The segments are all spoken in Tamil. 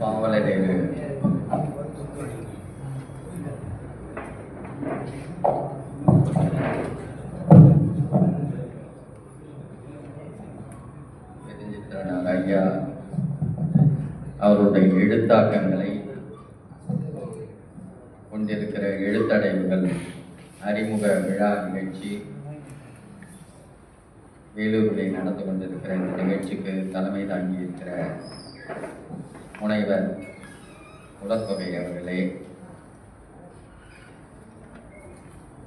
பாவலரேறு ஐயா அவருடைய எழுத்தாக்கங்களை கொண்டிருக்கிற எழுத்தடைவுகள் அறிமுக விழா நிகழ்ச்சி வேலூரில் நடந்து கொண்டிருக்கிற இந்த நிகழ்ச்சிக்கு தலைமை தாங்கியிருக்கிற முனைவர் உலத்தொகை அவர்களே,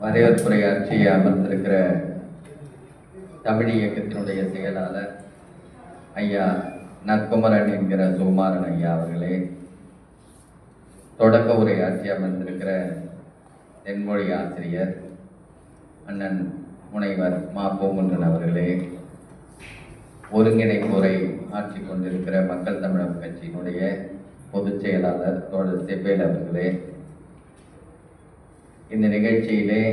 வரவேற்புரையாற்றி அமர்ந்திருக்கிற தமிழ் இயக்கத்தினுடைய செயலாளர் ஐயா நற்குமரன் என்கிற சுகுமாரன் ஐயா அவர்களே, தொடக்க உரையாற்றி அமர்ந்திருக்கிற தென்மொழி ஆசிரியர் அண்ணன் முனைவர் மா பூங்குன்றன் அவர்களே, ஒருங்கிணைப்புரை ஆற்றிக் கொண்டிருக்கிற மக்கள் தமிழர் கட்சியினுடைய பொதுச் செயலாளர் தோழர் செப்பேல் அவர்களே, இந்த நிகழ்ச்சியிலே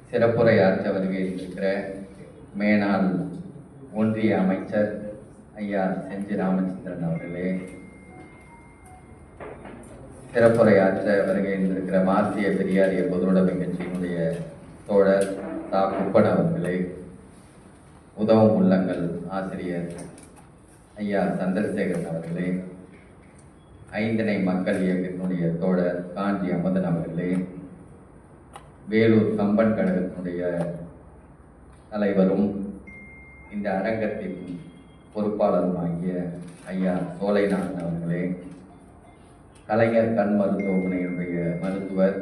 சிறப்புரை ஆற்ற வருகின்ற மேனாள் ஒன்றிய அமைச்சர் ஐயா செஞ்சி ராமச்சந்திரன் அவர்களே, சிறப்புரை ஆற்ற வருகின்ற மார்க்சிய பெரியாரிய பொதுவுடைமை கட்சியினுடைய தோழர் தா குப்பன் அவர்களே, உதவும் உள்ளங்கள் ஆசிரியர் ஐயா சந்திரசேகரன் அவர்களே, ஐந்தனை மக்கள் இயக்கத்தினுடைய தோழர் காஞ்சி அமுதன் அவர்களே, வேலூர் கம்பன் கழகத்தினுடைய தலைவரும் இந்த அரங்கத்தின் பொறுப்பாளரும் ஆகிய ஐயா சோலைநாதன் அவர்களே, கலைஞர் கண் மருத்துவமனையினுடைய மருத்துவர்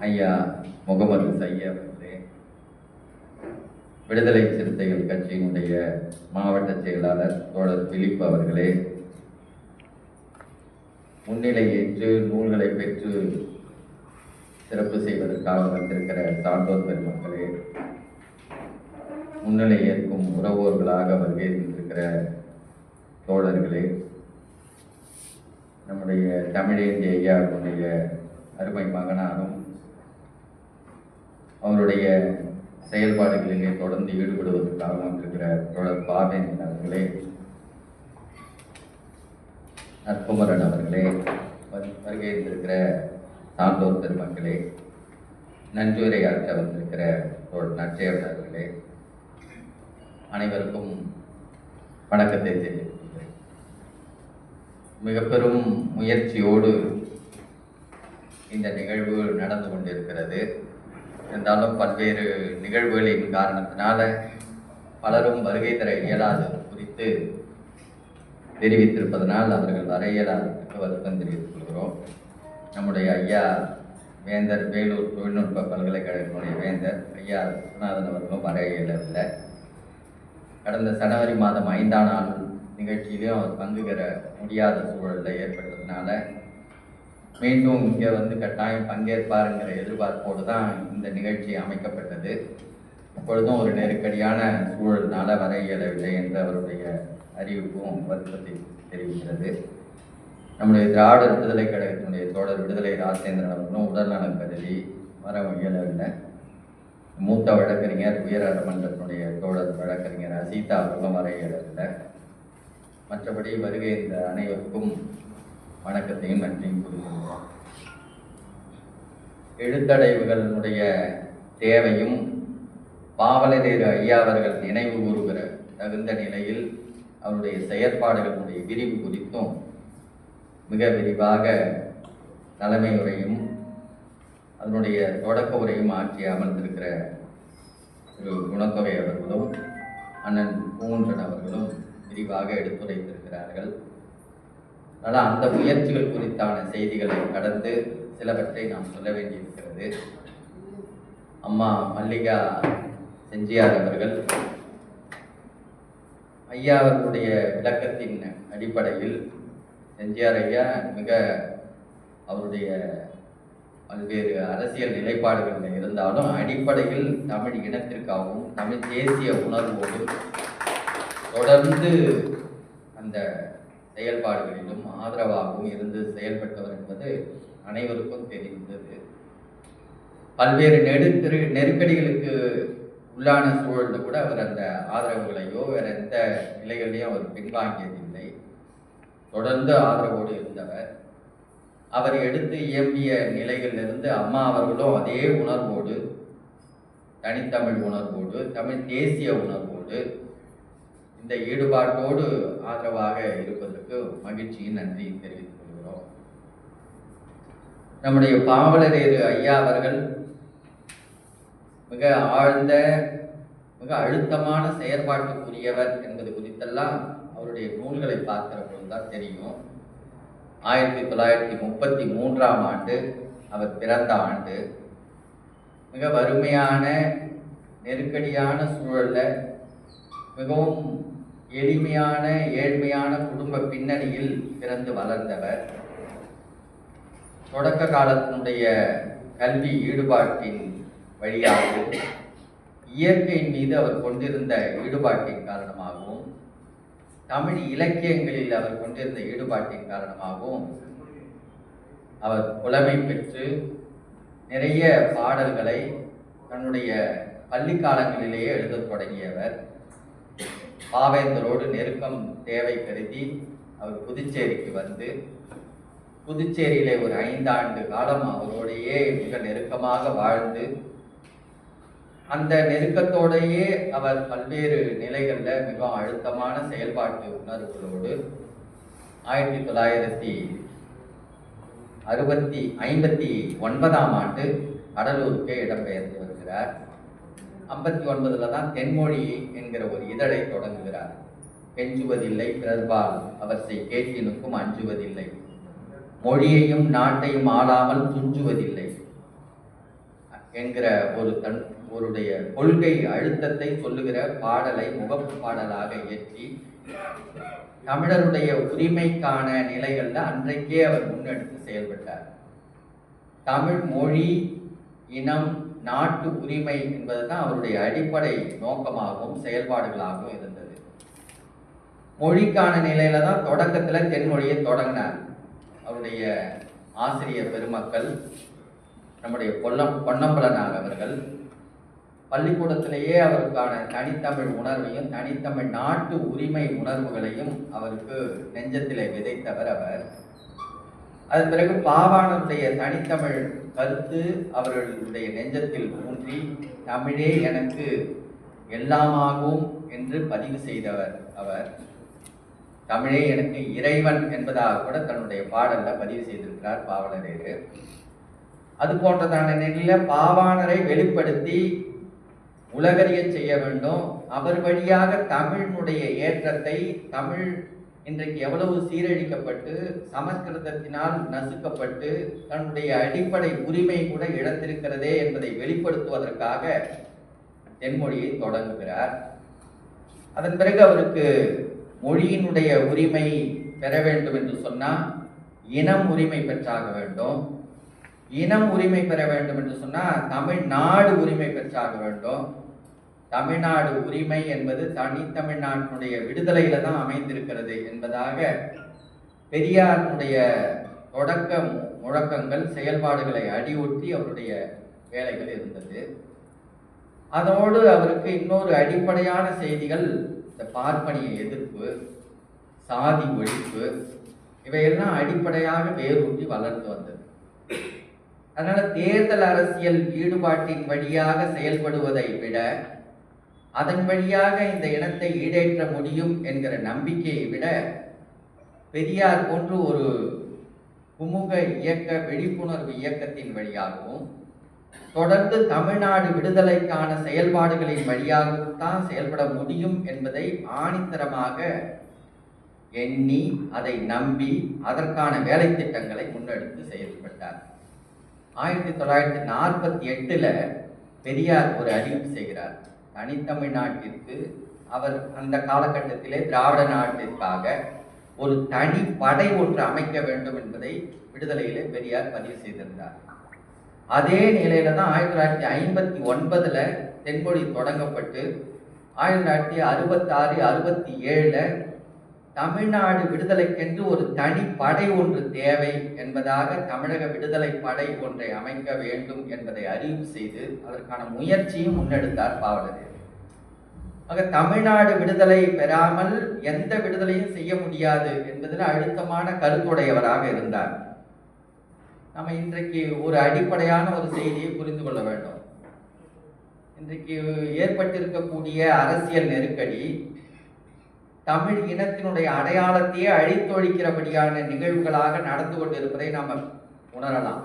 ஐயா முகமது சையத் அவர்களே, விடுதலை சிறுத்தைகள் கட்சியினுடைய மாவட்ட செயலாளர் தோழர் பிலிப் அவர்களே, முன்னிலை ஏற்று நூல்களை பெற்று சிறப்பு செய்வதற்காக வந்திருக்கிற சான்றோர் பெருமக்களே, முன்னிலை ஏற்கும் உறவோர்களாக வருகை இருக்கிற தோழர்களே, நம்முடைய தமிழேந்தி ஐயாவுடைய அருமை மகனாரும் அவருடைய செயல்பாடுகளிலே தொடர்ந்து ஈடுபடுவதற்காக வந்திருக்கிற தோழர் பாவேந்தன் அவர்களே, நற்குமரன் அவர்களே, வருகை இருந்திருக்கிற சான்றோர் பெருமக்களே, நன்றியுரையாற்ற வந்திருக்கிற தோழர் நற்செயல் அவர்களே, அனைவருக்கும் வணக்கத்தை தெரிவிக்கிறேன். மிக பெரும் முயற்சியோடு இந்த நிகழ்வு நடந்து கொண்டிருக்கிறது. இருந்தாலும் பல்வேறு நிகழ்வுகளின் காரணத்தினால பலரும் வருகை தர இயலாது குறித்து தெரிவித்திருப்பதனால் அவர்கள் வர இயலாததற்கு வருத்தம் தெரிவித்துக் கொள்கிறோம். நம்முடைய ஐயா வேந்தர் வேலூர் தொழில்நுட்ப பல்கலைக்கழகத்தினுடைய வேந்தர் ஐயா விஸ்வநாதன் அவர்களும் வர இயலவில்லை. கடந்த ஜனவரி மாதம் 5ஆம் நாள் நிகழ்ச்சியிலையும் அவர் பங்கு பெற முடியாத சூழலில் ஏற்பட்டதுனால மீண்டும் இங்கே வந்து கட்டாயம் பங்கேற்பாருங்கிற எதிர்பார்ப்போடு தான் இந்த நிகழ்ச்சி அமைக்கப்பட்டது. இப்பொழுதும் ஒரு நெருக்கடியான சூழலினால வர இயலவில்லை என்று அவருடைய அறிவிப்பும் வருத்தத்தை தெரிவிக்கிறது. நம்முடைய திராவிடர் விடுதலை கழகத்தினுடைய தோழர் விடுதலை ராஜேந்திரன் அவர்களும் உடல்நலம் கருதி வர இயலவில்லை. மூத்த வழக்கறிஞர் உயர்நீதிமன்றத்தினுடைய தோழர் வழக்கறிஞர் அசீதா அவர்களும் வர இயலவில்லை. மற்றபடி வருகை இந்த அனைவருக்கும் வணக்கத்தையும் நன்றியும் கூறுகின்றோம். எழுத்தடைவுகளுடைய தேவையும் பாவலரேறு ஐயா அவர்கள் நினைவு கூறுகிற தகுந்த நிலையில் அவருடைய செயற்பாடுகளுடைய விரிவு குறித்தும் மிக விரிவாக தலைமை உரையும் அதனுடைய தொடக்க உரையும் ஆற்றி அமர்ந்திருக்கிற திரு குணத்தொகை அவர்களும் அண்ணன் பூங்குன்றன் அவர்களும் விரிவாக எடுத்துரைத்திருக்கிறார்கள். அதனால் அந்த முயற்சிகள் குறித்தான செய்திகளை கடந்து சிலவற்றை நாம் சொல்ல வேண்டியிருக்கிறது. அம்மா மல்லிகா செஞ்சியார் அவர்கள் ஐயா அவர்களுடைய விளக்கத்தின் அடிப்படையில் செஞ்சியார் ஐயா மிக அவருடைய பல்வேறு அரசியல் நிலைப்பாடுகளில் இருந்தாலும் அடிப்படையில் தமிழ் இனத்திற்காகவும் தமிழ் தேசிய உணர்வோடு தொடர்ந்து அந்த செயல்பாடுகளிலும் ஆதரவாகவும் இருந்து செயல்பட்டவர் என்பது அனைவருக்கும் தெரிந்தது. பல்வேறு நெருக்கடிகளுக்கு உள்ளான சூழலில் கூட அவர் அந்த ஆதரவுகளையோ வேற எந்த நிலைகளையும் அவர் பின்வாங்கியதில்லை. தொடர்ந்து ஆதரவோடு இருந்தவர். அவர் எடுத்து இயம்பிய நிலைகளிலிருந்து அம்மா அவர்களும் அதே உணர்வோடு, தனித்தமிழ் உணர்வோடு, தமிழ் தேசிய உணர்வோடு, இந்த ஈடுபாட்டோடு ஆதரவாக இருப்பதற்கு மகிழ்ச்சியின் நன்றி தெரிவித்துக் கொள்கிறோம். நம்முடைய பாவலரேறு ஐயா அவர்கள் மிக ஆழ்ந்த, மிக அழுத்தமான செயற்பாட்டுக்குரியவர் என்பது குறித்தெல்லாம் அவருடைய நூல்களை பார்க்கிற பொழுதுதான் தெரியும். 1933ஆம் ஆண்டு அவர் பிறந்த ஆண்டு. மிக வறுமையான நெருக்கடியான சூழல்ல மிகவும் எளிமையான ஏழ்மையான குடும்ப பின்னணியில் பிறந்து வளர்ந்தவர். தொடக்க காலத்தினுடைய கல்வி ஈடுபாட்டின் வழியாக இயற்கையின் மீது அவர் கொண்டிருந்த ஈடுபாட்டின் காரணமாகவும் தமிழ் இலக்கியங்களில் அவர் கொண்டிருந்த ஈடுபாட்டின் காரணமாகவும் அவர் புலமை பெற்று நிறைய பாடல்களை தன்னுடைய பள்ளி காலங்களிலேயே எழுதத் தொடங்கியவர். பாவேந்தரோடு நெருக்கம் தேவை கருதி அவர் புதுச்சேரிக்கு வந்து புதுச்சேரியிலே ஒரு 5 ஆண்டு காலம் அவரோடையே மிக நெருக்கமாக வாழ்ந்து அந்த நெருக்கத்தோடையே அவர் பல்வேறு நிலைகளில் மிகவும் அழுத்தமான செயல்பாட்டு உணர்வுகளோடு 1959ஆம் ஆண்டு கடலூருக்கு இடம்பெயர்ந்து வருகிறார். 59 தான் தென்மொழி என்கிற ஒரு இதழை தொடங்குகிறார். கெஞ்சுவதில்லை பிறர்பால் அவர் கேட்டினுக்கும் அஞ்சுவதில்லை, மொழியையும் நாட்டையும் ஆளாமல் துஞ்சுவதில்லை என்கிற ஒருடைய கொள்கை அழுத்தத்தை சொல்லுகிற பாடலை முகப்பு பாடலாக இயற்றி தமிழருடைய உரிமைக்கான நிலைகள்ல அன்றைக்கே அவர் முன்னெடுத்து செயல்பட்டார். தமிழ் மொழி, இனம், நாட்டு உரிமை என்பதுதான் அவருடைய அடிப்படை நோக்கமாகவும் செயல்பாடுகளாகவும் இருந்தது. மொழிக்கான நிலையில தான் தொடக்கத்துல தென்மொழியை தொடங்கினார். அவருடைய ஆசிரியர் பெருமக்கள் நம்முடைய பொன்னம்பலனார் அவர்கள் பள்ளிக்கூடத்திலேயே அவருக்கான தனித்தமிழ் உணர்வையும் தனித்தமிழ் நாட்டு உரிமை உணர்வுகளையும் அவருக்கு நெஞ்சத்திலே விதைத்தவர் அவர். அதன் பிறகு பாவாணருடைய தனித்தமிழ் கருத்து அவர்களுடைய நெஞ்சத்தில் ஊன்றி தமிழே எனக்கு எல்லாமாகும் என்று பதிவு செய்தவர் அவர். தமிழே எனக்கு இறைவன் என்பதாக கூட தன்னுடைய பாடல்ல பதிவு செய்திருக்கிறார் பாவலரேறு. அது போன்றதான நிலையில பாவாணரை வெளிப்படுத்தி உலகறிய செய்ய வேண்டும். அவர் வழியாக தமிழினுடைய ஏற்றத்தை, தமிழ் இன்றைக்கு எவ்வளவு சீரழிக்கப்பட்டு சமஸ்கிருதத்தினால் நசுக்கப்பட்டு தன்னுடைய அடிப்படை உரிமை கூட இழந்திருக்கிறதே என்பதை வெளிப்படுத்துவதற்காக தென்மொழியை தொடங்குகிறார். அதன் பிறகு அவருக்கு மொழியினுடைய உரிமை பெற வேண்டும் என்று சொன்னால் இனம் உரிமை பெற்றாக வேண்டும். இனம் உரிமை பெற வேண்டும் என்று சொன்னால் தமிழ்நாடு உரிமை பெற்றாக வேண்டும். தமிழ்நாடு உரிமை என்பது தனித்தமிழ்நாட்டினுடைய விடுதலையில தான் அமைந்திருக்கிறது என்பதாக பெரியாருடைய தொடக்க முழக்கங்கள், செயல்பாடுகளை அடியொற்றி அவருடைய வேலைகள் இருந்தது. அதோடு அவருக்கு இன்னொரு அடிப்படையான செய்திகள் இந்த பார்ப்பனிய எதிர்ப்பு, சாதி ஒழிப்பு, இவையெல்லாம் அடிப்படையாக வேரூன்றி வளர்ந்து வந்தது. அதனால தேர்தல் அரசியல் ஈடுபாட்டின் வழியாக செயல்படுவதை விட அதன் வழியாக இந்த இனத்தை ஈடேற்ற முடியும் என்கிற நம்பிக்கையை விட பெரியார் போன்று ஒரு குமுக இயக்க, விழிப்புணர்வு இயக்கத்தின் வழியாகவும் தொடர்ந்து தமிழ்நாடு விடுதலைக்கான செயல்பாடுகளின் வழியாகவும் தான் செயல்பட முடியும் என்பதை ஆணித்தரமாக எண்ணி அதை நம்பி அதற்கான வேலை திட்டங்களை முன்னெடுத்து செயல்பட்டார். 1948 பெரியார் ஒரு அறிவிப்பு செய்கிறார். தனித்தமிழ்நாட்டிற்கு அவர் அந்த காலகட்டத்திலே திராவிட நாட்டிற்காக ஒரு தனி படை ஒன்று அமைக்க வேண்டும் என்பதை விடுதலையிலே பெரியார் பதிவு செய்திருந்தார். அதே நிலையில தான் 1959 தென்மொழி தொடங்கப்பட்டு 1966, 67 தமிழ்நாடு விடுதலைக்கென்று ஒரு தனி படை ஒன்று தேவை என்பதாக தமிழக விடுதலை படை ஒன்றை அமைக்க வேண்டும் என்பதை அறிவு செய்து அதற்கான முயற்சியும் முன்னெடுத்தார் பாவலரேறு. ஆக தமிழ்நாடு விடுதலை பெறாமல் எந்த விடுதலையும் செய்ய முடியாது என்பதில் அழுத்தமான கருத்துடையவராக இருந்தார். நம்ம இன்றைக்கு ஒரு அடிப்படையான ஒரு செய்தியை புரிந்து கொள்ள வேண்டும். இன்றைக்கு ஏற்பட்டிருக்கக்கூடிய அரசியல் நெருக்கடி தமிழ் இனத்தினுடைய அடையாளத்தையே அழித்தொழிக்கிறபடியான நிகழ்வுகளாக நடந்து கொண்டிருப்பதை நாம் உணரலாம்.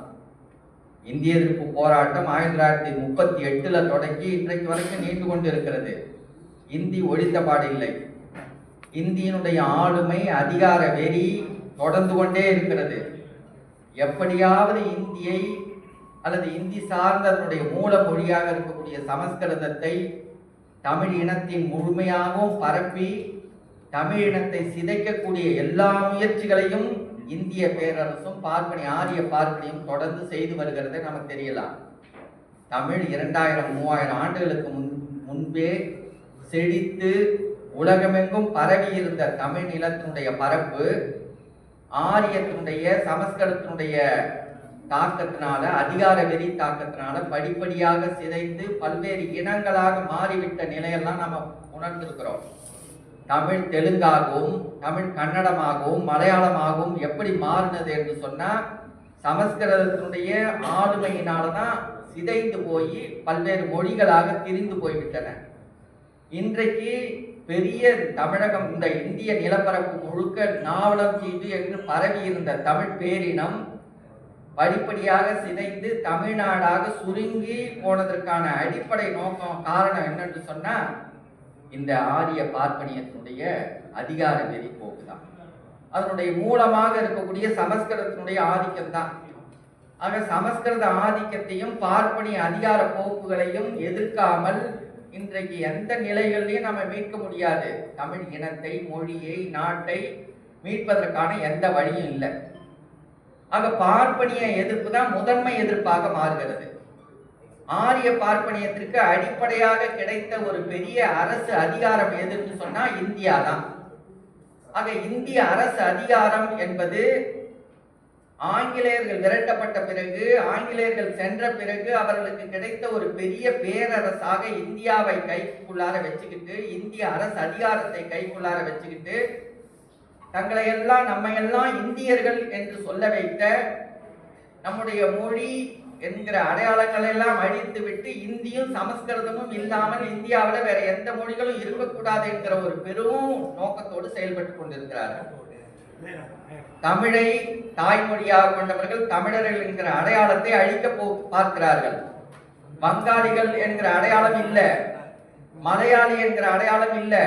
இந்திய எதிர்ப்பு போராட்டம் 1938 தொடங்கி இன்றைக்கு வரைக்கும் நீண்டு கொண்டிருக்கிறது. இந்தி ஒழித்தபாடு இல்லை. இந்தியினுடைய ஆளுமை, அதிகார வெறி தொடர்ந்து கொண்டே இருக்கிறது. எப்படியாவது இந்தியை அல்லது இந்தி சார்ந்ததனுடைய மூல மொழியாக இருக்கக்கூடிய சமஸ்கிருதத்தை தமிழ் இனத்தின் முழுமையாகவும் பரப்பி தமிழ் இனத்தை சிதைக்கக்கூடிய எல்லா முயற்சிகளையும் இந்திய பேரரசும் ஆரிய பார்ப்பனியும் தொடர்ந்து செய்து வருகிறதை நமக்கு தெரியலாம். தமிழ் 2000-3000 ஆண்டுகளுக்கு முன்பே செழித்து உலகமெங்கும் பரவி இருந்த தமிழ் நிலத்தினுடைய பரப்பு ஆரியத்தினுடைய சமஸ்கிருதத்தினுடைய தாக்கத்தினால, அதிகார வெறி தாக்கத்தினால படிப்படியாக சிதைந்து பல்வேறு இனங்களாக மாறிவிட்ட நிலையெல்லாம் நம்ம உணர்ந்திருக்கிறோம். தமிழ் தெலுங்காகவும் தமிழ் கன்னடமாகவும் மலையாளமாகவும் எப்படி மாறினது என்று சொன்னா சமஸ்கிருதத்தினுடைய ஆளுமையினால்தான் சிதைந்து போய் பல்வேறு மொழிகளாக திரிந்து போய்விட்டன. இன்றைக்கு பெரிய தமிழகம், இந்த இந்திய நிலப்பரப்பு முழுக்க நாவலம் தீவு என்று பரவி இருந்த தமிழ் பேரினம் படிப்படியாக சிதைந்து தமிழ்நாடாக சுருங்கி போனதற்கான அடிப்படை நோக்கம் காரணம் என்னன்னு சொன்னா இந்த ஆரிய பார்ப்பனியத்தினுடைய அதிகார வெறி போக்குதான். அதனுடைய மூலமாக இருக்கக்கூடிய சமஸ்கிருதத்தினுடைய ஆதிக்கம் தான். ஆக சமஸ்கிருத ஆதிக்கத்தையும் பார்ப்பனிய அதிகார போக்குகளையும் எதிர்க்காமல் இன்றைக்கு எந்த நிலைகளிலையும் நம்ம மீட்க முடியாது. தமிழ் இனத்தை, மொழியை, நாட்டை மீட்பதற்கான எந்த வழியும் இல்லை. ஆக பார்ப்பனிய எதிர்ப்பு தான் முதன்மை எதிர்ப்பாக மாறுகிறது. ஆரிய பார்ப்பனியத்திற்கு அடிப்படையாக கிடைத்த ஒரு பெரிய அரசு அதிகாரம் எதுன்னு சொன்னா இந்தியா தான். ஆக இந்திய அரசு அதிகாரம் என்பது ஆங்கிலேயர்கள் விரட்டப்பட்ட பிறகு, ஆங்கிலேயர்கள் சென்ற பிறகு அவர்களுக்கு கிடைத்த ஒரு பெரிய பேரரசாக இந்தியாவை கைக்குள்ளார வச்சுக்கிட்டு, இந்திய அரசு அதிகாரத்தை கைக்குள்ளார வச்சுக்கிட்டு தங்களை எல்லாம் நம்மையெல்லாம் இந்தியர்கள் என்று சொல்ல வைத்த, நம்முடைய மொழி என்கிற அடையாளங்களை எல்லாம் அழித்து விட்டு இந்தியும் சமஸ்கிருதமும் இல்லாமல் இந்தியாவில் வேற எந்த மொழிகளும் இருக்கக்கூடாது என்கிற ஒரு பெரும் நோக்கத்தோடு செயல்பட்டு கொண்டிருக்கிறார்கள். தமிழை தாய்மொழியாக கொண்டவர்கள் தமிழர்கள் என்கிற அடையாளத்தை அழிக்க பார்க்கிறார்கள். வங்காளிகள் என்கிற அடையாளம் இல்லை, மலையாளி என்கிற அடையாளம் இல்லை.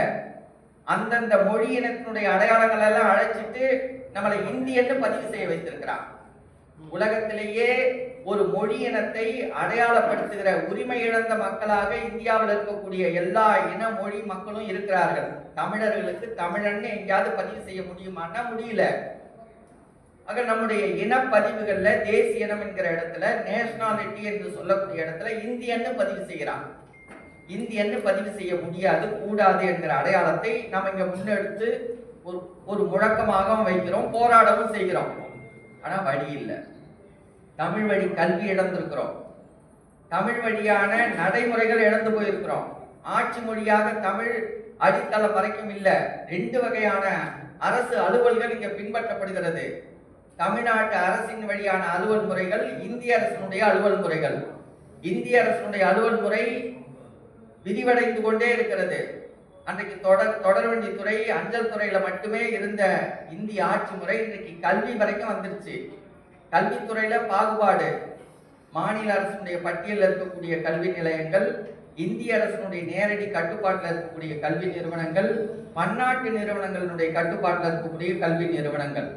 அந்தந்த மொழி இனத்தினுடைய அடையாளங்கள் எல்லாம் அழைச்சிட்டு நம்மளை இந்தி என்று பதிவு செய்ய வைத்திருக்கிறார். உலகத்திலேயே ஒரு மொழி இனத்தை அடையாளப்படுத்துகிற உரிமை இழந்த மக்களாக இந்தியாவில் இருக்கக்கூடிய எல்லா இன மொழி மக்களும் இருக்கிறார்கள். தமிழர்களுக்கு தமிழன்னு எங்கேயாவது பதிவு செய்ய முடியுமான்னா முடியல. ஆக நம்முடைய இனப்பதிவுகள்ல தேசிய இனம் என்கிற இடத்துல, நேஷனாலிட்டி என்று சொல்லக்கூடிய இடத்துல இந்தியன்னு பதிவு செய்கிறான். இந்தியன்னு பதிவு செய்ய முடியாது, கூடாது என்கிற அடையாளத்தை நம்ம இங்க முன்னெடுத்து ஒரு முழக்கமாகவும் வைக்கிறோம், போராடவும் செய்கிறோம். ஆனா வழி இல்லை. தமிழ் வழி கல்வி இழந்திருக்கிறோம், தமிழ் வழியான நடைமுறைகள் இழந்து போயிருக்கிறோம். ஆட்சி மொழியாக தமிழ் அடித்தளம் வரைக்கும் இல்லை. 2 வகையான அரசு அலுவல்கள் இங்க பின்பற்றப்படுகிறது. தமிழ்நாட்டு அரசின் வழியான அலுவல் முறைகள், இந்திய அரசினுடைய அலுவல் முறைகள். இந்திய அரசினுடைய அலுவல் முறை விரிவடைந்து கொண்டே இருக்கிறது. அன்றைக்கு தொடர்வண்டி துறை, அஞ்சல் துறையில மட்டுமே இருந்த இந்திய ஆட்சி முறை இன்றைக்கு கல்வி வரைக்கும் வந்துருச்சு. கல்வித்துறையில பாகுபாடு. மாநில அரசுடைய பட்டியலில் இருக்கக்கூடிய கல்வி நிலையங்கள், இந்திய அரசினுடைய நேரடி கட்டுப்பாட்டில் இருக்கக்கூடிய கல்வி நிறுவனங்கள், பன்னாட்டு நிறுவனங்களுடைய கட்டுப்பாட்டில் இருக்கக்கூடிய கல்வி நிறுவனங்கள்.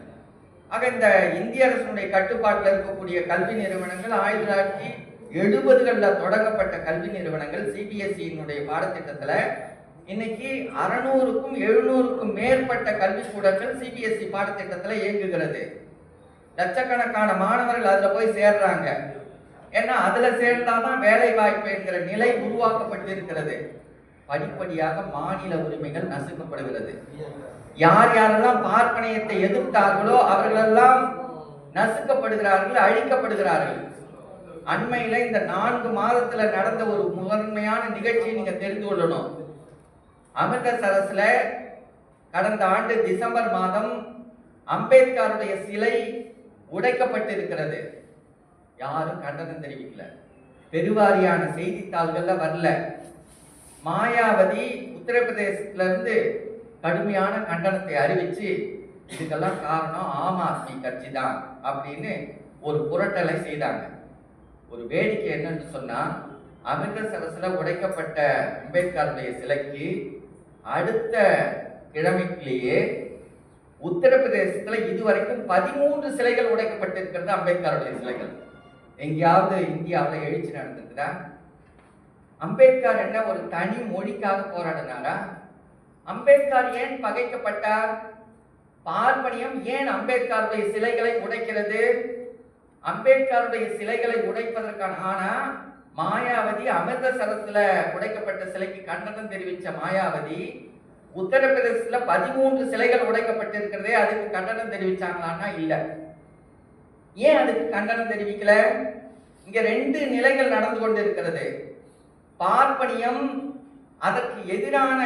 ஆக இந்த இந்திய அரசினுடைய கட்டுப்பாட்டில் இருக்கக்கூடிய கல்வி நிறுவனங்கள் 1970களில் தொடங்கப்பட்ட கல்வி நிறுவனங்கள் சிபிஎஸ்இனுடைய பாடத்திட்டத்துல இன்னைக்கு 600க்கும் 700க்கும் மேற்பட்ட கல்விக்கூடங்கள் சிபிஎஸ்இ பாடத்திட்டத்துல இயங்குகிறது. லட்சக்கணக்கான மாணவர்கள் அதுல போய் சேர்றாங்க. ஏன்னா அதுல சேர்ந்தாதான் வேலை வாய்ப்பு என்கிற நிலை உருவாக்கப்பட்டிருக்கிறது. படிப்படியாக மாநில உரிமைகள் நசுக்கப்படுகிறது. யார் யாரெல்லாம் பார்ப்பனியத்தை எதிர்த்தார்களோ அவர்களெல்லாம் நசுக்கப்படுகிறார்கள், அழிக்கப்படுகிறார்கள். அண்மையில இந்த 4 மாதத்துல நடந்த ஒரு முதன்மையான நிகழ்ச்சியை நீங்க தெரிந்து கொள்ளணும். அமிர்தசரஸ்ல கடந்த ஆண்டு டிசம்பர் மாதம் அம்பேத்கருடைய சிலை உடைக்கப்பட்டிருக்கிறது. யாரும் கண்டனம் தெரிவிக்கல, பெருவாரியான செய்தித்தாள்கள்ல வரல. மாயாவதி உத்தரப்பிரதேசத்துல இருந்து கடுமையான கண்டனத்தை அறிவிச்சு இதுக்கெல்லாம் காரணம் ஆம் ஆத்மி கட்சி தான் அப்படின்னு ஒரு புரட்டலை செய்தாங்க. ஒரு வேடிக்கை என்னன்னு சொன்னா, அமிர்தசரஸ்ல உடைக்கப்பட்ட அம்பேத்கருடைய சிலைக்கு அடுத்த கிழமைக்குள்ளேயே உத்தரப்பிரதேசத்துல இதுவரைக்கும் 13 சிலைகள் உடைக்கப்பட்டிருக்கிறது. அம்பேத்கருடைய சிலைகள். எங்கேயாவது இந்தியாவில் எழுச்சி நடந்திருக்குதா? அம்பேத்கர் என்ன ஒரு தனி மொழிக்காக போராடினாரா? அம்பேத்கர் ஏன் பகைக்கப்பட்டார்? பார்ப்பனியம் ஏன் அம்பேத்கருடைய சிலைகளை உடைக்கிறது? அம்பேத்கருடைய சிலைகளை உடைப்பதற்கான ஆனா மாயாவதி அமிர்தசரஸ்ல உடைக்கப்பட்ட சிலைக்கு கண்டனம் தெரிவித்த மாயாவதி உத்தரப்பிரதேசத்துல 13 சிலைகள் உடைக்கப்பட்டிருக்கிறதே அதுக்கு கண்டனம் தெரிவிச்சாங்களான்னா இல்ல. ஏன் அதுக்கு கண்டனம் தெரிவிக்கல? இங்க 2 நிலைகள் நடந்து கொண்டிருக்கிறது. பார்ப்பனியம் அதற்கு எதிரான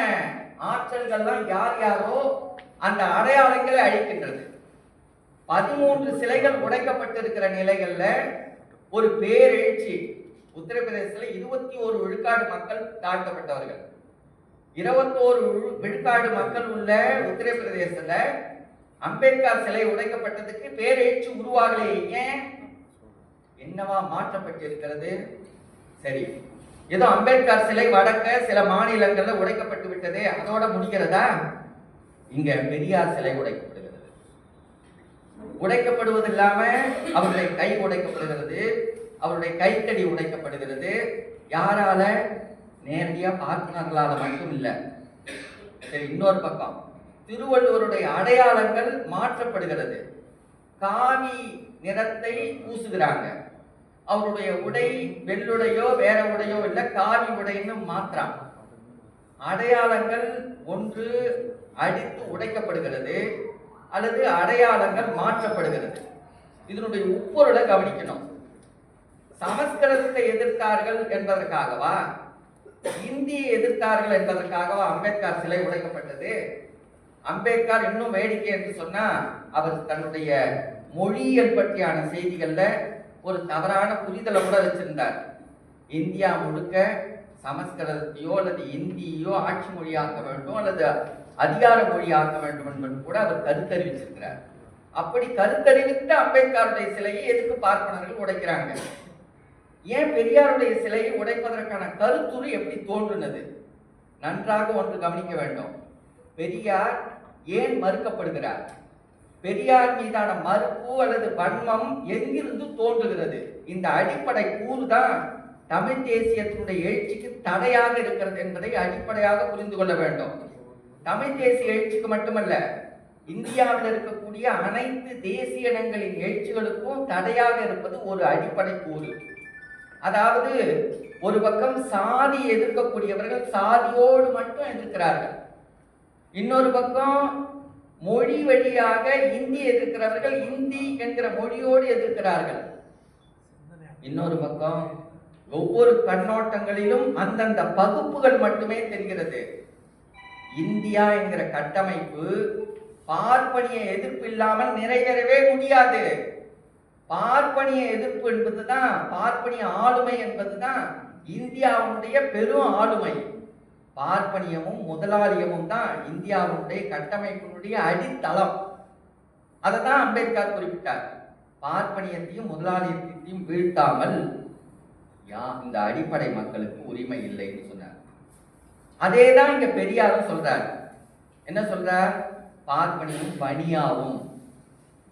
ஆற்றல்கள்லாம் யார் யாரோ அந்த அடையாளங்களை அழிக்கின்றது. 13 சிலைகள் உடைக்கப்பட்டிருக்கிற நிலைகள்ல ஒரு பேரெழுச்சி. உத்தரப்பிரதேசத்துல 21 விழுக்காடு மக்கள் தாழ்த்தப்பட்டவர்கள். 21 விழுக்காடு மக்கள் உள்ள உத்தரப்பிரதேசத்துல அம்பேத்கர் சிலை உடைக்கப்பட்டதுக்கு பேரெழுச்சி உருவாகலையே. ஏன்? என்னவா மாற்றப்பட்டிருக்கிறது? சரி, ஏதோ அம்பேத்கர் சிலை வடக்க சில மாநிலங்கள்ல உடைக்கப்பட்டு விட்டதே, அதோட முடிகிறதா? இங்க பெரியார் சிலை உடைக்கப்படுகிறது. உடைக்கப்படுவது இல்லாம அவருடைய கை உடைக்கப்படுகிறது, அவருடைய கைத்தடி உடைக்கப்படுகிறது. யாரால? நேரடியா பார்ப்பனர்களால மட்டும் இல்ல. சரி, இன்னொரு பக்கம் திருவள்ளுவருடைய அடையாளங்கள் மாற்றப்படுகிறது. காவி நிறத்தை பூசுகிறாங்க. அவருடைய உடை வெள்ளுடையோ வேற உடையோ இல்ல, காவி உடைன்னு மாற்றாங்க. அடையாளங்கள் ஒன்று அடித்து உடைக்கப்படுகிறது அல்லது அடையாளங்கள் மாற்றப்படுகிறது. இதனுடைய உட்பொருளை கவனிக்கணும். சமஸ்கிருதத்தை எதிர்த்தார்கள் என்பதற்காகவா, இந்தியை எதிர்த்தார்கள் என்பதற்காகவா அம்பேத்கர் சிலை உடைக்கப்பட்டது? அம்பேத்கர் இன்னும் வேடிக்கை என்று சொன்னா, அவர் தன்னுடைய மொழியியல் பற்றியான செய்திகள்ல ஒரு தவறான புரிதலை கூட வச்சிருந்தார். இந்தியா முழுக்க சமஸ்கிருதத்தையோ அல்லது இந்தியோ ஆட்சி மொழியாக்க வேண்டும் அல்லது அதிகார மொழியாக்க வேண்டும் என்பது கூட அவர் கருத்தறிவிச்சிருக்கிறார். அப்படி கருத்தறிவித்த அம்பேத்கருடைய சிலையை எதுக்கு பார்ப்பனர்கள் உடைக்கிறாங்க? ஏன் பெரியாருடைய சிலையை உடைப்பதற்கான கருத்துரு எப்படி தோன்றுனது? நன்றாக ஒன்று கவனிக்க வேண்டும். பெரியார் ஏன் மறுக்கப்படுகிறார்? பெரியார் மீதான மறுப்பு அல்லது வன்மம் எங்கிருந்து தோன்றுகிறது? இந்த அடிப்படை கூறு தான் தமிழ் தேசியத்தினுடைய எழுச்சிக்கு தடையாக இருக்கிறது என்பதை அடிப்படையாக புரிந்து கொள்ள வேண்டும். தமிழ் தேசிய எழுச்சிக்கு மட்டுமல்ல, இந்தியாவில் இருக்கக்கூடிய அனைத்து தேசிய இனங்களின் எழுச்சிகளுக்கும் தடையாக இருப்பது ஒரு அடிப்படை கூறு. அதாவது ஒரு பக்கம் சாதி எதிர்க்கக்கூடியவர்கள் சாதியோடு மட்டும் எதிர்க்கிறார்கள், இன்னொரு பக்கம் மொழி வழியாக இந்தி எதிர்க்கிறவர்கள் இந்தி என்கிற மொழியோடு எதிர்க்கிறார்கள், இன்னொரு பக்கம் ஒவ்வொரு கண்ணோட்டங்களிலும் அந்தந்த பகுப்புகள் மட்டுமே தெரிகிறது. இந்தியா என்கிற கட்டமைப்பு பார்ப்பனிய எதிர்ப்பு இல்லாமல் நிறைவேறவே முடியாது. பார்ப்பனிய எதிர்ப்பு என்பதுதான், பார்ப்பனிய ஆளுமை என்பதுதான் இந்தியாவுடைய பெரும் ஆளுமை. பார்ப்பனியமும் முதலாளியமும் தான் இந்தியாவுடைய கட்டமைப்பினுடைய அடித்தளம். அதை தான் அம்பேத்கர் குறிப்பிட்டார். பார்ப்பனியத்தையும் முதலாளியத்தையும் வீழ்த்தாமல் இந்த அடிப்படை மக்களுக்கு உரிமை இல்லைன்னு சொன்னார். அதே தான் இங்க பெரியாரும் சொல்றார். என்ன சொல்றார்? பார்ப்பனியும் பனியாவும்,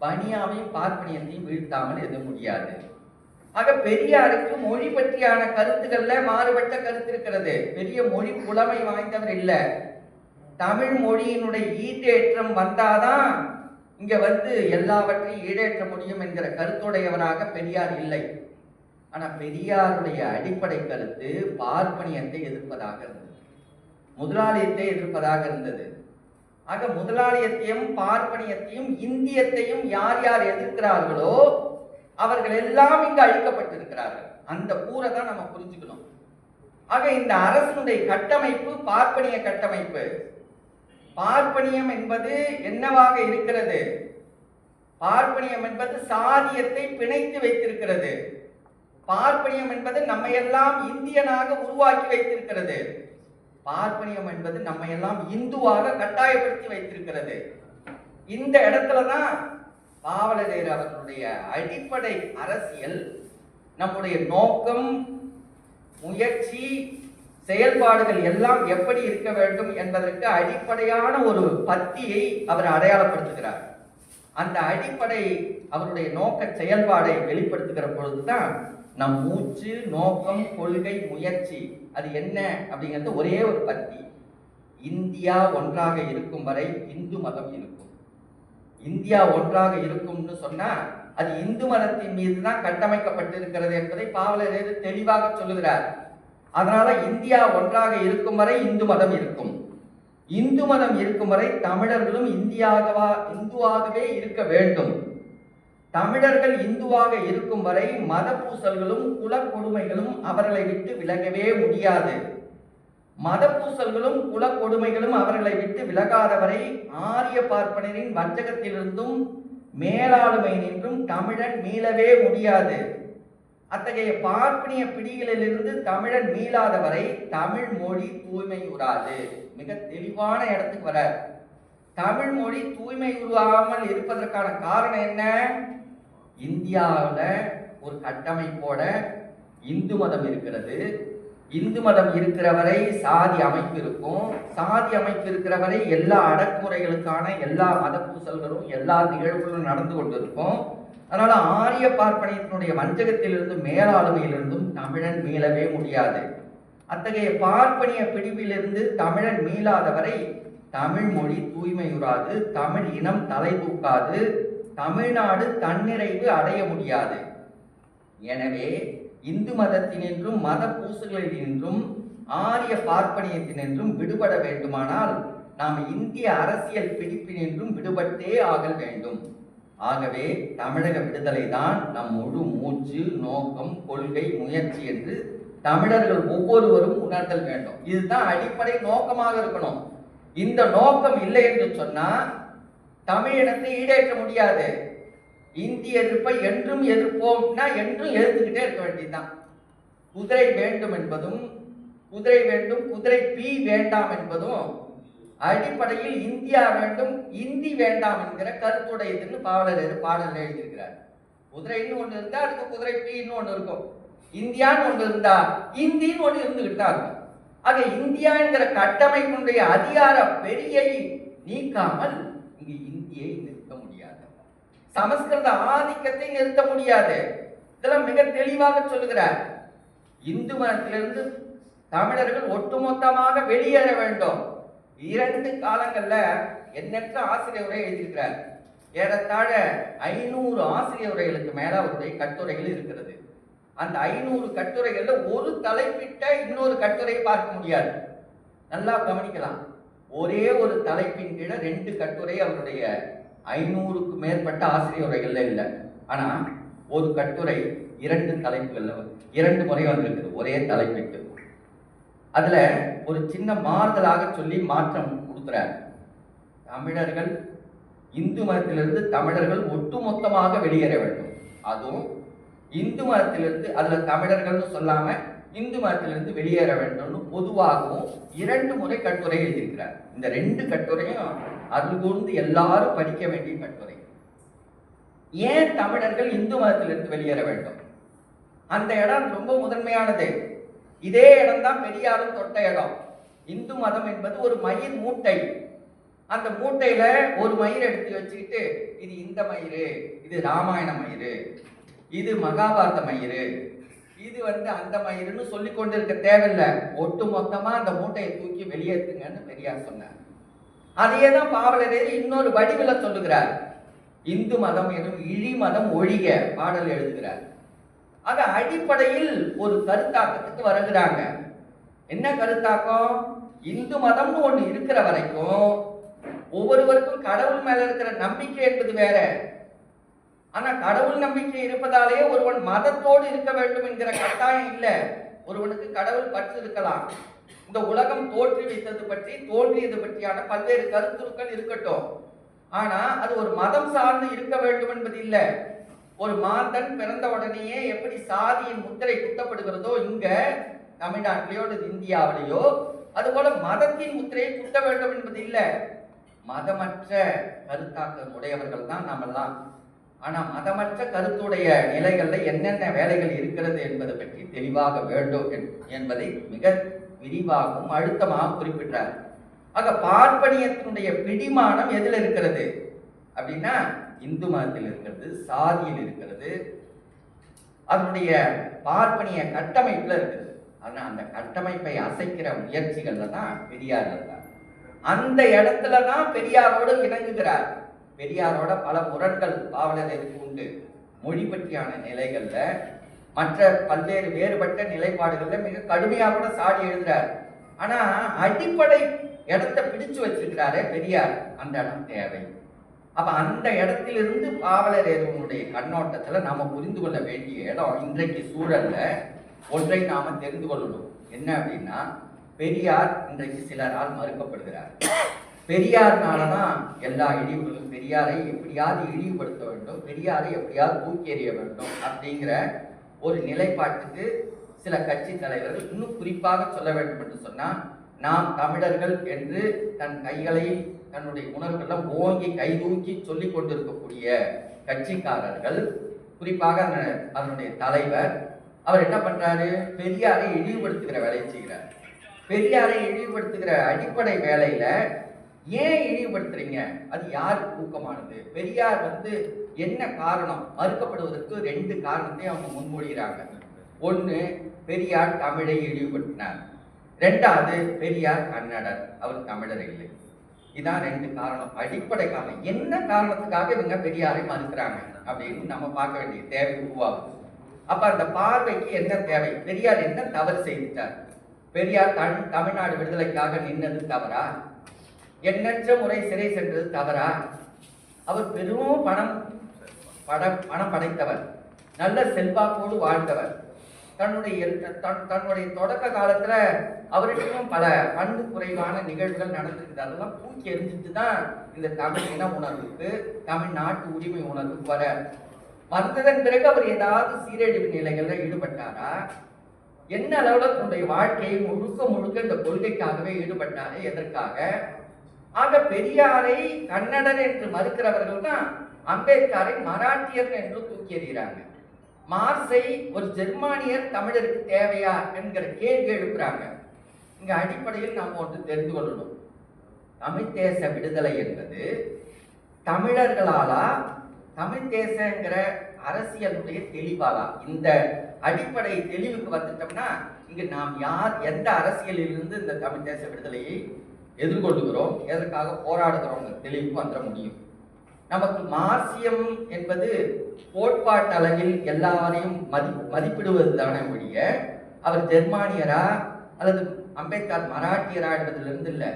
பனியாவையும் பார்ப்பனியத்தையும் வீழ்த்தாமல் எதுவும் முடியாது. ஆக பெரியாருக்கு மொழி பற்றியான கருத்துக்கள்ல மாறுபட்ட கருத்து இருக்கிறது. பெரிய மொழி புலமை வாய்ந்தவர் இல்ல. தமிழ் மொழியினுடைய ஈடேற்றம் வந்தாதான் இங்க எல்லாவற்றையும் ஈடேற்ற முடியும் என்கிற கருத்துடையவராக பெரியார் இல்லை. ஆனா பெரியாருடைய அடிப்படை கருத்து பார்ப்பனியத்தை எதிர்ப்பதாக இருந்தது, முதலாளியத்தை எதிர்ப்பதாக இருந்தது. ஆக முதலாளியத்தையும் பார்ப்பனியத்தையும் இந்தியத்தையும் யார் யார் எதிர்க்கிறார்களோ அவர்கள் எல்லாம் இங்கு அழிக்கப்பட்டிருக்கிறார்கள். அந்த கூரை தான் நம்ம புரிஞ்சுக்கணும். ஆக இந்த அரசனுடைய கட்டமைப்பு பார்ப்பனிய கட்டமைப்பு. பார்ப்பனியம் என்பது என்னவாக இருக்கிறது? பார்ப்பனியம் என்பது சாதியத்தை பிணைத்து வைத்திருக்கிறது. பார்ப்பனியம் என்பது நம்மையெல்லாம் இந்தியனாக உருவாக்கி வைத்திருக்கிறது. பார்ப்பனியம் என்பது நம்மையெல்லாம் இந்துவாக கட்டாயப்படுத்தி வைத்திருக்கிறது. இந்த இடத்துலதான் பாவலரேறு அவர்களுடைய அடிப்படை அரசியல், நம்முடைய நோக்கம், முயற்சி, செயல்பாடுகள் எல்லாம் எப்படி இருக்க வேண்டும் என்பதற்கு அடிப்படையான ஒரு பத்தியை அவர் அடையாளப்படுத்துகிறார். அந்த அடிப்படை அவருடைய நோக்க செயல்பாடை வெளிப்படுத்துகிற பொழுதுதான் நம் மூச்சு, நோக்கம், கொள்கை, முயற்சி அது என்ன அப்படிங்கிறது ஒரே ஒரு பத்தி. இந்தியா ஒன்றாக இருக்கும் வரை இந்து மதம் இருக்கும். இந்தியா ஒன்றாக இருக்கும்னு சொன்னா அது இந்து மதத்தின் மீது தான் கட்டமைக்கப்பட்டிருக்கிறது என்பதை பாவலரேறு தெளிவாக சொல்லுகிறார். அதனால இந்தியா ஒன்றாக இருக்கும் வரை இந்து மதம் இருக்கும். இந்து மதம் இருக்கும் வரை தமிழர்களும் இந்துவாகவே இருக்க வேண்டும். தமிழர்கள் இந்துவாக இருக்கும் வரை மத பூசல்களும் குல கொடுமைகளும் அவர்களை விட்டு விலகவே முடியாது. மத பூசல்களும் குல கொடுமைகளும் அவர்களை விட்டு விலகாதவரை ஆரிய பார்ப்பனரின் வஞ்சகத்திலிருந்தும் மேலாளுமை நின்றும் தமிழன் மீளவே முடியாது. அத்தகைய பார்ப்பனிய பிடிகளிலிருந்து தமிழன் மீளாதவரை தமிழ் மொழி தூய்மையுறாது. மிக தெளிவான இடத்துக்கு வர, தமிழ் மொழி தூய்மை உருவாகாமல் இருப்பதற்கான காரணம் என்ன? இந்தியாவில் ஒரு கட்டமைப்போட இந்து மதம் இருக்கிறது. இந்து மதம் இருக்கிற வரை சாதி அமைப்பு இருக்கும். சாதி அமைப்பு இருக்கிற வரை எல்லா அடக்குமுறைகளுக்கான எல்லா மத பூசல்களும் எல்லா நிகழ்வுகளும் நடந்து கொண்டிருக்கும். அதனால ஆரிய பார்ப்பனியத்தினுடைய வஞ்சகத்திலிருந்து மேலாளுமையிலிருந்தும் தமிழன் மீளவே முடியாது. அத்தகைய பார்ப்பனிய பிடிவிலிருந்து தமிழன் மீளாதவரை தமிழ் மொழி தூய்மையுறாது, தமிழ் இனம் தலை தூக்காது, தமிழ்நாடு தன்னிறைவு அடைய முடியாது. எனவே இந்து மதத்தினின்றும் மத பூசுகளினின்றும் ஆரிய பார்ப்பனியத்தினின்றும் விடுபட வேண்டுமானால் நாம் இந்திய அரசியல் பிடிப்பினின்றும் விடுபட்டே ஆகல் வேண்டும். ஆகவே தமிழக விடுதலை தான் நம் முழு மூச்சு, நோக்கம், கொள்கை, முயற்சி என்று தமிழர்கள் ஒவ்வொருவரும் உணர்தல் வேண்டும். இதுதான் அடிப்படை நோக்கமாக இருக்கணும். இந்த நோக்கம் இல்லை என்று சொன்னா தமிழினத்தை ஈடேற்ற முடியாது. இந்திய எதிர்ப்பை என்றும் எதிர்ப்போம்னா என்றும் எதிர்த்துக்கிட்டே இருக்க வேண்டியதுதான். குதிரை வேண்டும் என்பதும் குதிரை வேண்டும், குதிரை பீ வேண்டாம் என்பதும் அடிப்படையில் இந்தியா வேண்டும், இந்தி வேண்டாம் என்கிற கருத்துடையதுன்னு பாவலரேறு பாடல் எழுதியிருக்கிறார். குதிரைன்னு ஒண்ணு இருந்தா அதுக்கு குதிரை பீன்னு ஒண்ணு இருக்கும். இந்தியான்னு ஒண்ணு இருந்தா இந்தின்னு ஒண்ணு இருந்துகிட்டு தான் இருக்கும். ஆக இந்தியா என்கிற கட்டமைப்பினுடைய அதிகார பெரியை நீக்காமல் இங்கு இந்தியை நிறுத்த முடியாது, சமஸ்கிருத ஆதிக்கத்தை நிறுத்த முடியாது. இதெல்லாம் மிக தெளிவாக சொல்லுகிறார். இந்து மதத்திலிருந்து தமிழர்கள் ஒட்டுமொத்தமாக வெளியேற வேண்டும். 2 காலங்கள்ல எண்ணற்ற ஆசிரியர் உரை எழுதியிருக்கிறார். ஏறத்தாழ 500 ஆசிரியர் உரைகளுக்கு மேல அவருடைய கட்டுரைகள் இருக்கிறது. அந்த 500 கட்டுரைகள்ல ஒரு தலைப்பிட்ட இன்னொரு கட்டுரையை பார்க்க முடியாது. நல்லா கவனிக்கலாம். ஒரே ஒரு தலைப்பின் கீழே 2 கட்டுரை அவருடைய 500க்கு மேற்பட்ட ஆசிரியர் உரைகள்ல இல்லை. ஆனா ஒரு கட்டுரை 2 தலைப்புகள்ல 2 முறை வந்திருக்குது ஒரே தலைப்பிட்டு. அதுல ஒரு சின்ன மாறுதலாக சொல்லி மாற்றம் கொடுக்கிறார். தமிழர்கள் இந்து மதத்திலிருந்து தமிழர்கள் ஒட்டுமொத்தமாக வெளியேற வேண்டும். அதுவும் இந்து மதத்திலிருந்து அதுல தமிழர்கள்னு சொல்லாம இந்து மதத்திலிருந்து வெளியேற வேண்டும் பொதுவாகவும் 2 முறை கட்டுரை எழுதியிருக்கிறார். இந்த 2 கட்டுரையும் அதில் கூர்ந்து எல்லாரும் படிக்க வேண்டிய கட்டுரை. ஏன் தமிழர்கள் இந்து மதத்திலிருந்து வெளியேற வேண்டும்? அந்த இடம் ரொம்ப முதன்மையானது. இதே இடம் தான் பெரியாரும் தொட்ட இடம். இந்து மதம் என்பது ஒரு மயிர் மூட்டை. அந்த மூட்டையில ஒரு மயிர் எடுத்து வச்சுக்கிட்டு இது இந்த மயிறு, இது ராமாயண மயிறு, இது மகாபாரத மயிறு, இது அந்த மயிருன்னு சொல்லி கொண்டு இருக்க தேவையில்லை. ஒட்டு மொத்தமா அந்த மூட்டையை தூக்கி வெளியேற்றுங்கன்னு பெரியார் சொன்னார். அதையே தான் பாவலரேறு இன்னொரு வடிவில சொல்லுகிறார். இந்து மதம் எனும் இழி மதம் ஒழிக பாடல் எழுதுகிறார். ஆக அடிப்படையில் ஒரு கருத்தாக்கத்துக்கு வருகிறாங்க. என்ன கருத்தாக்கம்? இந்து மதம்னு ஒண்ணு இருக்கிற வரைக்கும் ஒவ்வொருவருக்கும் கடவுள் மேல இருக்கிற நம்பிக்கை என்பது வேற. ஆனா கடவுள் நம்பிக்கை இருப்பதாலே ஒருவன் மதத்தோடு இருக்க வேண்டும் என்கிற கட்டாயம் இல்லை. ஒருவனுக்கு கடவுள் பற்று இருக்கலாம். இந்த உலகம் தோன்றியது பற்றியான பல்வேறு கருத்துக்கள் இருக்கட்டும். ஆனா அது ஒரு மதம் சார்ந்து இருக்க வேண்டும் என்பது இல்லை. ஒரு மாந்தன் பிறந்த உடனேயே எப்படி சாதியின் முத்திரை குத்தப்படுகிறதோ இங்க தமிழ்நாட்டிலேயோ அல்லது இந்தியாவிலேயோ, அதுபோல மதத்தின் முத்திரையை குத்த வேண்டும் என்பது இல்லை. மதமற்ற கருத்தாக்கம் உடையவர்கள் தான் நாமெல்லாம். ஆனா மதமற்ற கருத்துடைய நிலைகள்ல என்னென்ன வேலைகள் இருக்கிறது என்பதை பற்றி தெளிவாக வேண்டும் என்பதை மிக விரிவாகவும் அழுத்தமாக குறிப்பிட்டார். ஆக பார்ப்பனியத்தினுடைய பிடிமானம் எதில் இருக்கிறது அப்படின்னா இந்து மதத்தில் இருக்கிறது, சாதியில் இருக்கிறது, அதனுடைய பார்ப்பனிய கட்டமைப்புல இருக்குது. ஆனா அந்த கட்டமைப்பை அசைக்கிற முயற்சிகள்ல தான் பெரியார் இருந்தார். அந்த இடத்துலதான் பெரியாரோடு இணங்குகிறார். பெரியாரோட பல முரண்கள் பாவலருக்கு உண்டு. மொழி பற்றியான நிலைகள்ல, மற்ற பல்வேறு வேறுபட்ட நிலைப்பாடுகள்ல மிக கடுமையாக கூட சாடி எழுதுறார். ஆனா அடிப்படை இடத்தை பிடிச்சு வச்சிருக்கிறாரே பெரியார், அந்த இடம் தேவை. அப்ப அந்த இடத்திலிருந்து பாவலரேனுடைய கண்ணோட்டத்துல நாம புரிந்து கொள்ள வேண்டிய இடம் இன்றைக்கு சூழல்ல ஒன்றை நாம தெரிந்து கொள்ளணும். என்ன அப்படின்னா, பெரியார் இன்றைக்கு சிலரால் மறுக்கப்படுகிறார். பெரியார்னாலதான் எல்லா இழிவுகளும், பெரியாரை எப்படியாவது இழிவுபடுத்த வேண்டும், பெரியாரை எப்படியாவது தூக்கி எறிய வேண்டும் அப்படிங்கிற ஒரு நிலைப்பாட்டுக்கு சில கட்சி தலைவர்கள், இன்னும் குறிப்பாக சொல்ல வேண்டும் என்று சொன்னால், நாம் தமிழர்கள் என்று தன் கைகளை தன்னுடைய உணர்வுகளை ஓங்கி கைதூக்கி சொல்லிக் கொண்டிருக்கக்கூடிய கட்சிக்காரர்கள், குறிப்பாக அதனுடைய தலைவர், அவர் என்ன பண்றாரு? பெரியாரை இழிவுபடுத்துகிற வேலையை செய்கிறார். பெரியாரை இழிவுபடுத்துகிற அடிப்படை வேலையில ஏன் இழிவுபடுத்துறீங்க? அது யாருக்கு ஊக்கமானது? பெரியார் என்ன காரணம்? மறுக்கப்படுவதற்கு 2 காரணத்தை அவங்க முன்மொழிகிறாங்க. ஒன்று, பெரியார் தமிழை இழிவுபடுத்தினார். 2வது, பெரியார் கன்னடர், அவர் தமிழர் இல்லை. இதான் 2 காரணம், அடிப்படை காரணம். என்ன காரணத்துக்காக இவங்க பெரியாரை மறுக்கிறாங்க அப்படின்னு நம்ம பார்க்க வேண்டிய தேவை உருவாகுது. அப்ப அந்த பார்வைக்கு என்ன தேவை? பெரியார் என்ன தவறு செய்துட்டார்? பெரியார் தமிழ்நாடு விடுதலைக்காக நின்னது தவறா? எண்ணற்ற முறை சிறை சென்றது தவறா? அவர் பெரும் பணம் படைத்தவர், நல்ல செல்வாக்கோடு வாழ்ந்தவர். தன்னுடைய தொடக்க காலத்துல அவருக்கும் பல பண்பு குறைவான நிகழ்வுகள் நடந்திருக்குது. அதெல்லாம் தூக்கி எரிஞ்சிட்டு தான் இந்த தமிழ் இன உணர்வுக்கு, தமிழ்நாட்டு உரிமை உணர்வுக்கு வந்ததன் பிறகு அவர் ஏதாவது சீரழிவு நிலைகள்ல ஈடுபட்டாரா? என்ன அளவுல தன்னுடைய வாழ்க்கையை முழுக்க இந்த கொள்கைக்காகவே ஈடுபட்டாரு? எதற்காக? ஆக பெரியாரை கன்னடர் என்று மறுக்கிறவர்கள் தான் அம்பேத்கரை மராட்டியர் என்று தூக்கி எறிகிறாங்க. மார்க்ஸை ஒரு ஜெர்மானியர் தமிழருக்கு தேவையா என்கிற கேள்வி எழுப்புறாங்க. இங்க அடிப்படையில் நாம் ஒன்று தெரிந்து கொள்ளணும். தமிழ் தேச விடுதலை என்பது தமிழர்களாலா, தமிழ் தேசங்கிற அரசியலுடைய தெளிவாலா? இந்த அடிப்படை தெளிவுக்கு வந்துட்டோம்னா இங்கு நாம் யார், எந்த அரசியலிலிருந்து இந்த தமிழ் தேச விடுதலையை எதிர்கொள்ளுகிறோம், எதற்காக போராடுகிறோம் தெளிவுக்கு வந்துட முடியும். நமக்கு மார்க்சியம் என்பது கோட்பாட்டு அளவில் எல்லாரையும் மதிப்பிடுவது தானே ஒழிய அவர் ஜெர்மானியரா அல்லது அம்பேத்கர் மராட்டியரா என்பதிலிருந்து இல்லை.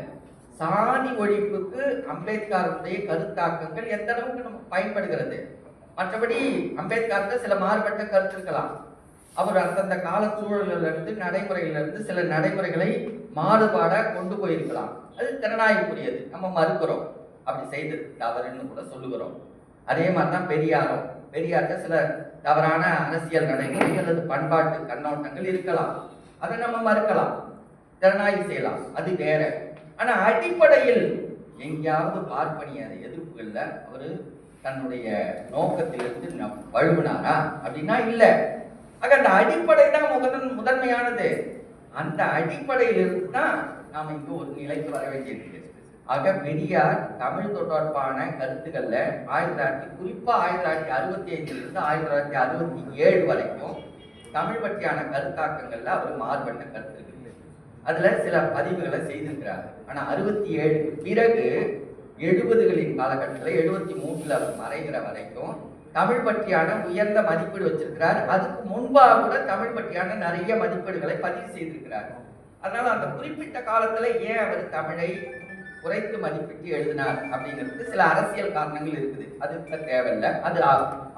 சாதி ஒழிப்புக்கு அம்பேத்கருடைய கருத்தாக்கங்கள் எந்த அளவுக்கு நமக்கு பயன்படுகிறது. மற்றபடி அம்பேத்கருக்கு சில மாறுபட்ட கருத்து இருக்கலாம். அவர் அந்தந்த கால சூழலிலிருந்து நடைமுறையிலிருந்து சில நடைமுறைகளை மாறுபாட கொண்டு போயிருக்கலாம். அது திறனாய்வுக்குரியது, நம்ம மறுக்கிறோம், அப்படி செய்து தவறுன்னு கூட சொல்லுகிறோம். அதே மாதிரிதான் பெரியார்ட்ட சில தவறான அரசியல் நடைமுறை அல்லது பண்பாட்டு கண்ணோட்டங்கள் இருக்கலாம். அதை நம்ம மறுக்கலாம், திறனாய்வு செய்யலாம், அது வேற. ஆனா அடிப்படையில் எங்கேயாவது பார்ப்பனிய எதிர்ப்புகள்ல அவரு தன்னுடைய நோக்கத்திலிருந்து வழுவினாரா அப்படின்னா இல்லை. ஆக அந்த அடிப்படை தான் முதன்மையானது. அந்த அடிப்படையிலிருந்து தான் நாம் இங்கு ஒரு நிலைக்கு வர வேண்டியிருக்கு. ஆக பெரியார் தமிழ் தொடர்பான கருத்துக்கள்ல குறிப்பா 1965 1967 வரைக்கும் தமிழ் பற்றியான கருத்தாக்கங்கள்ல அவர் மாறுபட்ட கருத்து இருக்கு. அதுல சில பதிவுகளை செய்திருக்கிறார். ஆனா 67க்கு பிறகு 70களின் காலகட்டத்தில் 73 அவர் மறைகிற வரைக்கும் தமிழ் பற்றியான உயர்ந்த மதிப்பீடு வச்சிருக்கிறார். அதுக்கு முன்பாக கூட தமிழ் பற்றியான நிறைய மதிப்பீடுகளை பதிவு செய்திருக்கிறார். அதனால அந்த குறிப்பிட்ட காலத்துல ஏன் அவர் தமிழை குறைத்து மதிப்பிட்டு எழுதினார் அப்படிங்கிறதுக்கு சில அரசியல் காரணங்கள் இருக்குது. அது இப்ப தேவையில்லை. அது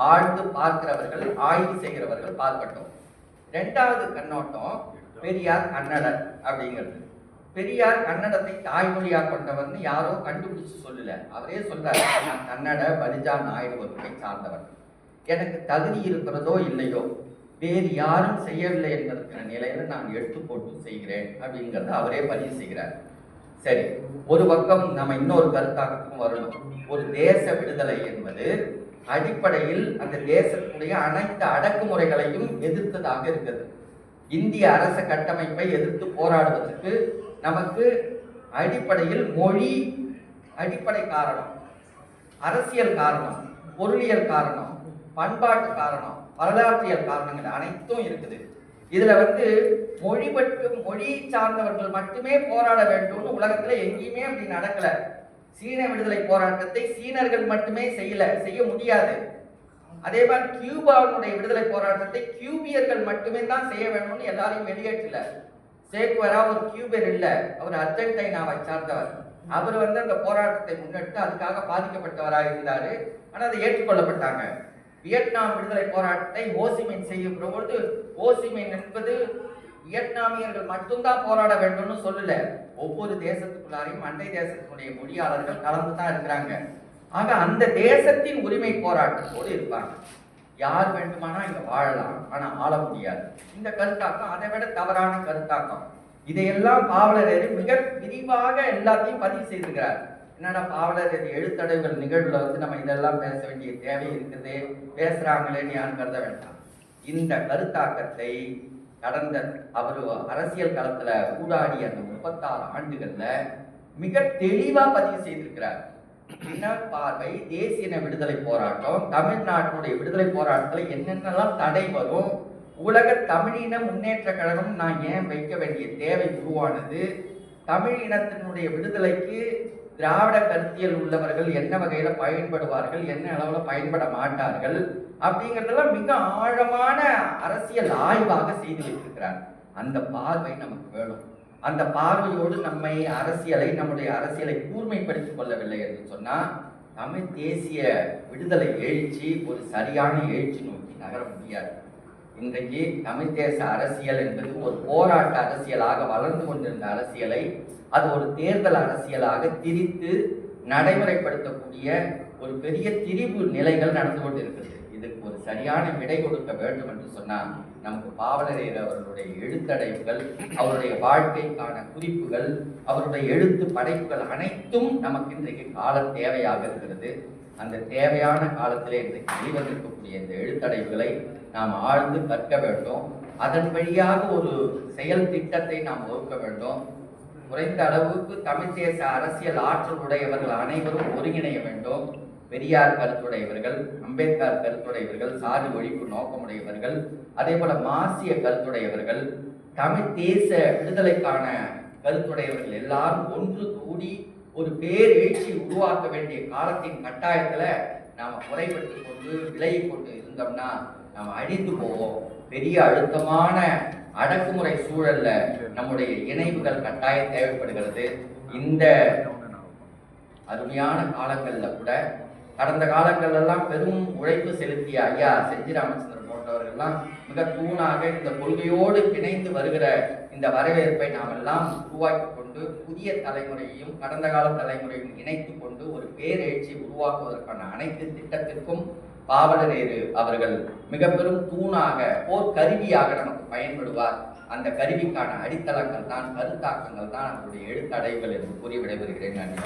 ஆழ்ந்து பார்க்கிறவர்கள், ஆய்வு செய்கிறவர்கள் பார்க்கட்டும். இரண்டாவது கண்ணோட்டம் பெரியார் கன்னடர் அப்படிங்கிறது. பெரியார் கன்னடத்தை தாய்மொழியா கொண்டவர்னு யாரோ கண்டுபிடிச்சு சொல்லல. அவரே சொல்றாரு, நான் கன்னட பரிஜா நாயுடு வகுப்பை சார்ந்தவர். எனக்கு தகுதி இருக்கிறதோ இல்லையோ, வேறு யாரும் செய்யவில்லை என்பதற்கான நிலையில நான் எடுத்து போட்டு செய்கிறேன் அப்படிங்கிறத அவரே பதிவு செய்கிறார். சரி, ஒரு பக்கம் நம்ம இன்னொரு கருத்தாக்கத்துக்கும் வரணும். ஒரு தேச விடுதலை என்பது அடிப்படையில் அந்த தேசத்துடைய அனைத்து அடக்குமுறைகளையும் எதிர்த்ததாக இருக்கிறது. இந்திய அரச கட்டமைப்பை எதிர்த்து போராடுவதற்கு நமக்கு அடிப்படையில் மொழி அடிப்படை காரணம், அரசியல் காரணம், பொருளியல் காரணம், பண்பாட்டு காரணம், வரலாற்றியல் காரணங்கள் அனைத்தும் இருக்குது. இதுல மொழி சார்ந்தவர்கள் மட்டுமே போராட வேண்டும். உலகத்துல எங்கேயுமே அப்படி நடக்கல. சீன விடுதலை போராட்டத்தை சீனர்கள் மட்டுமே செய்ய முடியாது. அதே மாதிரி கியூபாவுடைய விடுதலை போராட்டத்தை கியூபியர்கள் மட்டுமே தான் செய்ய வேணும்னு எல்லாரையும் வெளியேற்றல. சேக்குவரா ஒரு கியூபியர் இல்ல, அவர் அர்ஜென்டினாவை சார்ந்தவர். அவர் அந்த போராட்டத்தை முன்னெடுத்து அதுக்காக பாதிக்கப்பட்டவராக இருந்தாரு. ஆனா அதை ஏற்றுக்கொள்ளப்பட்டாங்க. வியட்நாம் விடுதலை போராட்டத்தை ஓசிமின் செய்யும் பொழுது ஓசிமின் என்பது வியட்நாமியர்கள் மட்டும்தான் போராட வேண்டும்னு சொல்லல. ஒவ்வொரு தேசத்துக்குள்ளாரையும் அண்டை தேசத்தினுடைய மொழியாளர்கள் கலந்துதான் இருக்கிறாங்க. ஆக அந்த தேசத்தின் உரிமை போராட்டத்தோடு இருப்பாங்க. யார் வேண்டுமானா இங்க வாழலாம், ஆனா ஆள முடியாது. இந்த கருத்தாக்கம் அதை விட தவறான கருத்தாக்கம். இதையெல்லாம் பாவலரேறு மிக விரிவாக எல்லாத்தையும் பதிவு செய்திருக்கிறார். என்னடா பாவலரேறு எழுத்தடைவுகள் நிகழ்வுல நம்ம இதெல்லாம் பேச வேண்டிய தேவை இருக்குது, பேசுறாங்களேன்னு யாரும் கருத வேண்டாம். இந்த கருத்தாக்கத்தை கடந்த அவர் அரசியல் களத்துல ஊடாடி அந்த 36 ஆண்டுகள்ல மிக தெளிவா பதிவு செய்திருக்கிறார். பார்வை தேசிய விடுதலை போராட்டம், தமிழ்நாட்டுடைய விடுதலை போராட்டத்துல என்னென்னலாம் தடை வரும், உலக தமிழின முன்னேற்ற கழகம் நான் ஏன் வைக்க வேண்டிய தேவை உருவானது, தமிழ் இனத்தினுடைய விடுதலைக்கு திராவிட கருத்தியல் உள்ளவர்கள் என்ன வகையில பயன்படுவார்கள், என்ன அளவுல பயன்பட மாட்டார்கள் அப்படிங்கிறதெல்லாம் மிக ஆழமான அரசியல் ஆய்வாக செய்து வைத்திருக்கிறார். அந்த பார்வை நமக்கு வேணும். அந்த பார்வையோடு நம்முடைய அரசியலை கூர்மைப்படுத்திக் கொள்ளவில்லை என்று சொன்னா தமிழ் தேசிய விடுதலை எழுச்சி ஒரு சரியான எழுச்சி நோக்கி நகர முடியாது. இன்றைக்கு தமிழ் தேச அரசியல் என்பது ஒரு போராட்ட அரசியலாக வளர்ந்து கொண்டிருந்த அரசியலை அது ஒரு தேர்தல் அரசியலாக திரித்து நடைமுறைப்படுத்தக்கூடிய ஒரு பெரிய திரிவு நிலைகள் நடந்து கொண்டிருக்கிறது. இதுக்கு ஒரு சரியான விடை கொடுக்க வேண்டும் என்று சொன்னால் நமக்கு பாவலரேறு அவர்களுடைய எழுத்தடைவுகள், அவருடைய வாழ்க்கைக்கான குறிப்புகள், அவருடைய எழுத்து படைப்புகள் அனைத்தும் நமக்கு இன்றைக்கு கால தேவையாக இருக்கிறது. அந்த தேவையான காலத்திலே இன்றைக்கு வெளிவந்திருக்கக்கூடிய இந்த எழுத்தடைவுகளை நாம் ஆழ்ந்து கற்க வேண்டும். அதன் வழியாக ஒரு செயல் திட்டத்தை நாம் வகுக்க வேண்டும். குறைந்த அளவுக்கு தமிழ் தேச அரசியல் ஆற்றல் உடையவர்கள் அனைவரும் ஒருங்கிணைய வேண்டும். பெரியார் கருத்துடையவர்கள், அம்பேத்கர் கருத்துடையவர்கள், சாதி ஒழிப்பு நோக்கமுடையவர்கள், அதே போல மார்க்சிய கருத்துடையவர்கள், தமிழ் தேச விடுதலைக்கான கருத்துடையவர்கள் எல்லாரும் ஒன்று கூடி ஒரு பேரெழுச்சி உருவாக்க வேண்டிய காலத்தின் கட்டாயத்துல நாம முறைப்பட்டு கொண்டு விலகி கொண்டு இருந்தோம்னா நாம் அழிந்து போவோம். பெரிய அழுத்தமான அடக்குமுறை சூழல்ல நம்முடைய இணைவுகள் கட்டாயம் தேவைப்படுகிறது. இந்த அருமையான காலங்கள்ல கூட கடந்த காலங்களெல்லாம் பெரும் உழைப்பு செலுத்திய ஐயா செஞ்சி ராமச்சந்திரன் போன்றவர்கள்லாம் மிக தூணாக இந்த கொள்கையோடு பிணைந்து வருகிற இந்த வரவேற்பை நாம் எல்லாம் உருவாக்கி கொண்டு புதிய தலைமுறையையும் கடந்த கால தலைமுறையும் இணைத்து கொண்டு ஒரு பேரெழுச்சி உருவாக்குவதற்கான அனைத்து திட்டத்திற்கும் பாவலரேறு அவர்கள் மிக பெரும் தூணாக போர் கருவியாக நமக்கு பயன்படுவார். அந்த கருவிக்கான அடித்தளங்கள் தான், கருத்தாக்கங்கள் தான் அவருடைய எழுத்தடைவுகள் என்று கூறி விடைபெறுகிறேன். நன்றி.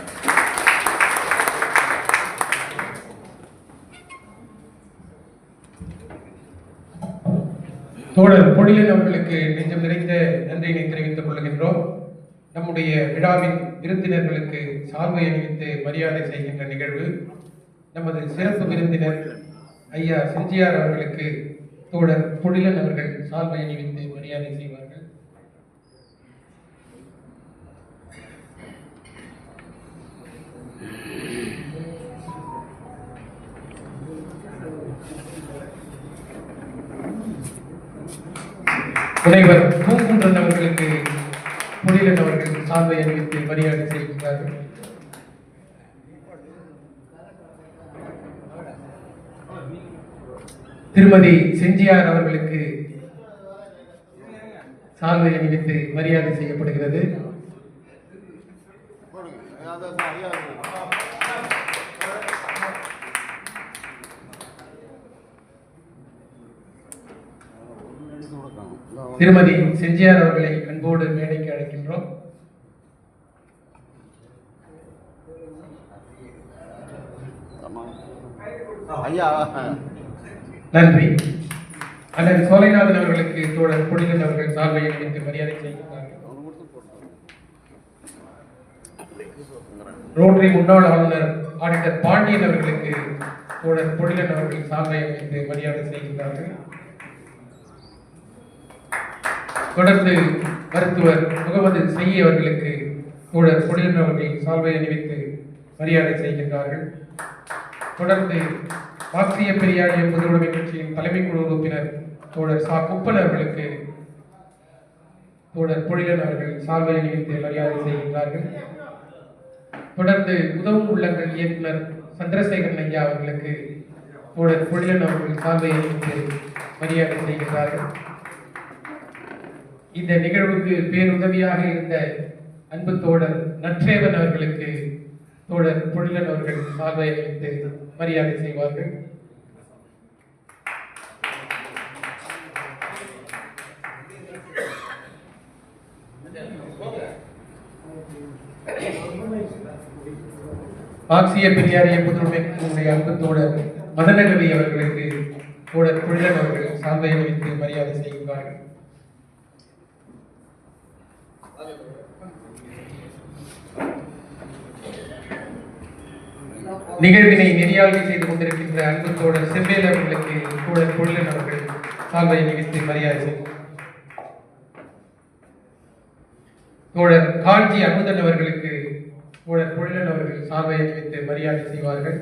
தோழர் பொழியன் அவர்களுக்கு நெஞ்சம் நிறைந்த நன்றியினை தெரிவித்துக் கொள்கின்றோம். நம்முடைய விழாவின் விருந்தினர்களுக்கு சால்வை அணிவித்து மரியாதை செய்கின்ற நிகழ்வு. நமது சிறப்பு விருந்தினர் ஐயா செஞ்சியார் அவர்களுக்கு தோழர் பொழியன் அவர்கள் சால்வை அணிவித்து மரியாதை செய்வார்கள். முனைவர் பூங்குன்றன் அவர்களுக்கு பொழிலன் அவர்கள் சால்வை அணிவித்து மரியாதை செய்கின்றார்கள். திருமதி செஞ்சியார் அவர்களுக்கு சால்வை அணிவித்து மரியாதை செய்யப்படுகிறது. திருமதி செஞ்சியார் அவர்களை அன்போடு மேடைக்கு அழைக்கின்றோம். நன்றி. அண்ணன் சோலைநாதன் அவர்களுக்கு தோழர் பொழிலன் அவர்கள் சால்வை அணிவித்து மரியாதை செய்கின்றார்கள். ரோட்டரி முன்னாள் ஆளுநர் ஆடிட்டர் பாண்டியன் அவர்களுக்கு தோழர் பொழிலன் அவர்கள் சால்வை அணிவித்து மரியாதை செய்கின்றார்கள். தொடர்ந்து மருத்துவர் முகமது செய்யி அவர்களுக்கு தோழர் பொழிலன் அவர்கள் சால்வை அணிவித்து மரியாதை செய்கின்றார்கள். தொடர்ந்து மார்க்சிய பெரியாரிய பொதுவுடைமை கட்சியின் தலைமை குழு உறுப்பினர் தோழர் சா குப்பன் அவர்களுக்கு தோழர் பொழிலன் அவர்கள் சால்வை அணிவித்து மரியாதை செய்கின்றார்கள். தொடர்ந்து உதவும் உள்ளங்கள் இயக்குனர் சந்திரசேகரன் ஐயா அவர்களுக்கு தோழர் பொழிலன் அவர்கள் சால்வை அணிவித்து மரியாதை செய்கின்றார்கள். இந்த நிகழ்வுக்கு பேருதவியாக இருந்த அன்பு தோழர் நற்றேவன் அவர்களுக்கு தோழர் பொழிலன் அவர்கள் சால்வை அணிவித்து மரியாதை செய்வார்கள். மார்க்சிய பெரியாரிய பொதுவுடைமை அன்பு தோழர் மதனகவி அவர்களுக்கு தோழர் பொழிலன் அவர்கள் சால்வை அணிவித்து மரியாதை செய்கிறார்கள். நிகழ்வினை நெறியாழ்வை செய்து கொண்டிருக்கின்ற அன்பு தோழர் செவ்வேல் அவர்களுக்கு தோழர் பொழிலன் அவர்கள் சால்வை அணிவித்து மரியாதை செய்கிறார். தோழர் காஞ்சி அமுதன் அவர்களுக்கு தோழர் பொழிலன் அவர்கள் சால்வை அணிவித்து மரியாதை செய்வார்கள்.